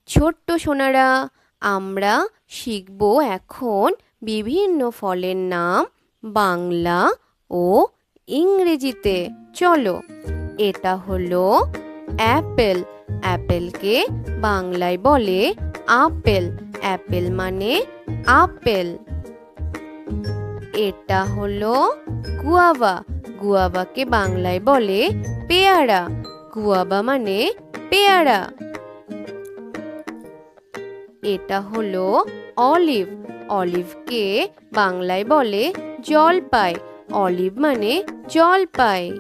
ছোট্ট সোনারা, আমরা শিখব এখন বিভিন্ন ফলের নাম বাংলা ও ইংরেজিতে। চলো, এটা হলো অ্যাপেল। অ্যাপেলকে বাংলায় বলে আপেল। অ্যাপেল মানে আপেল। এটা হলো গুয়াভা। গুয়াভাকে বাংলায় বলে পেয়ারা। গুয়াভা মানে পেয়ারা। এটা হলো অলিভ। অলিভকে বাংলায় বলে জলপাই। অলিভ মানে জলপাই।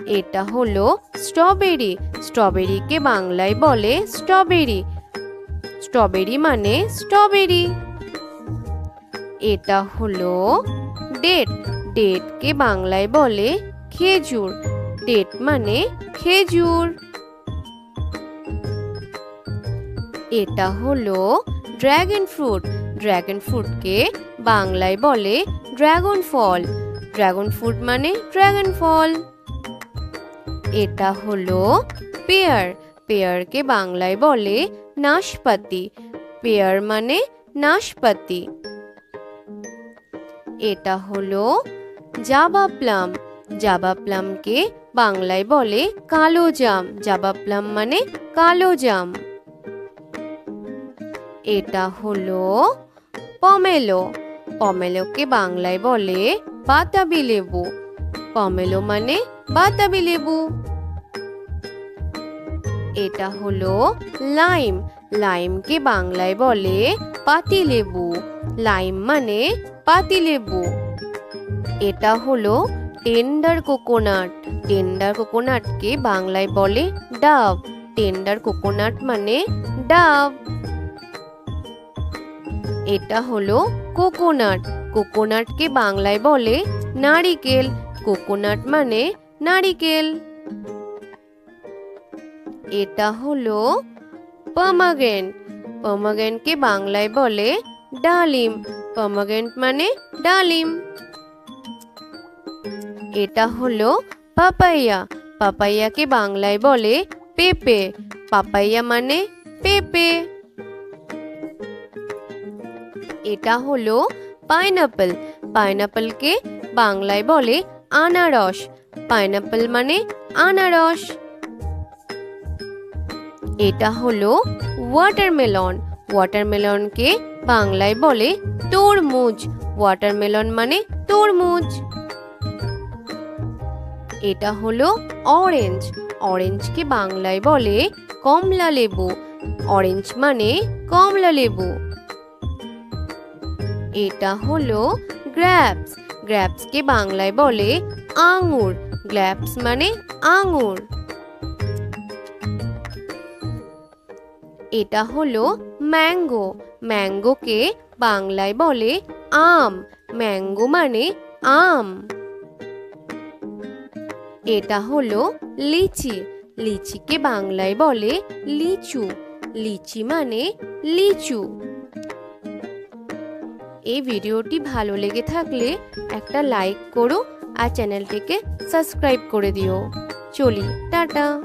এটা হলো স্ট্রবেরি। স্ট্রবেরিকে বাংলায় বলে স্ট্রবেরি। স্ট্রবেরি মানে স্ট্রবেরি। এটা হলো ডেট। ডেটকে বাংলায় বলে খেজুর। ডেট মানে খেজুর। এটা হলো ড্রাগন ফ্রুট। ড্রাগন ফ্রুটকে বাংলায় বলে ড্রাগন ফল। ড্রাগন ফ্রুট মানে ড্রাগন ফল। এটা হলো পেয়ার। পেয়ারকে বাংলায় বলে নাশপাতি। পেয়ার মানে নাশপাতি। এটা হলো জাবা প্লাম। জাবা প্লামকে বাংলায় বলে কালো জাম। জাবা প্লাম মানে কালো জাম। এটা হলো পমেলো। পমেলোকে বাংলায় বলে বাতাবি লেবু। পমেলো মানে বাতাবি লেবু। এটা হলো লাইম। লাইমকে বাংলায় বলে পাতিলেবু। লাইম মানে পাতিলেবু। এটা হলো টেন্ডার কোকোনাট। টেন্ডার কোকোনাটকে বাংলায় বলে ডাব। টেন্ডার কোকোনাট মানে ডাব। এটা হলো কোকোনাট। কোকোনাটকে বাংলায় বলে নারিকেল। কোকোনাট মানে নারিকেল। এটা হলো পমাগ্রেন্ট। পমাগ্রেন্টকে বাংলায় বলে ডালিম। পমাগ্রেন্ট মানে ডালিম। এটা হলো পাপাইয়া। পাপাইয়াকে বাংলায় বলে পেঁপে। পাপাইয়া মানে পেঁপে। এটা হলো পাইনাপল। পাইনাপলকে বাংলায় বলে আনারস। পাইনাপল মানে আনারস। এটা হলো ওয়াটারমেলন। ওয়াটারমেলনকে বাংলায় বলে তরমুজ। ওয়াটারমেলন মানে তরমুজ। এটা হলো অরেঞ্জ। অরেঞ্জকে বাংলায় বলে কমলা লেবু। অরেঞ্জ মানে কমলা লেবু। এটা হলো গ্রেপস। গ্রেপসকে বাংলায় বলে আঙুর। গ্রেপস মানে আঙুর। এটা হলো ম্যাঙ্গো। ম্যাঙ্গোকে বাংলায় বলে আম। ম্যাঙ্গো মানে আম। এটা হলো লিচি। লিচিকে বাংলায় বলে লিচু। লিচি মানে লিচু। এই ভিডিওটি ভালো লেগে থাকলে একটা লাইক করো আর চ্যানেলটিকে সাবস্ক্রাইব করে দিও। চলি, টাটা।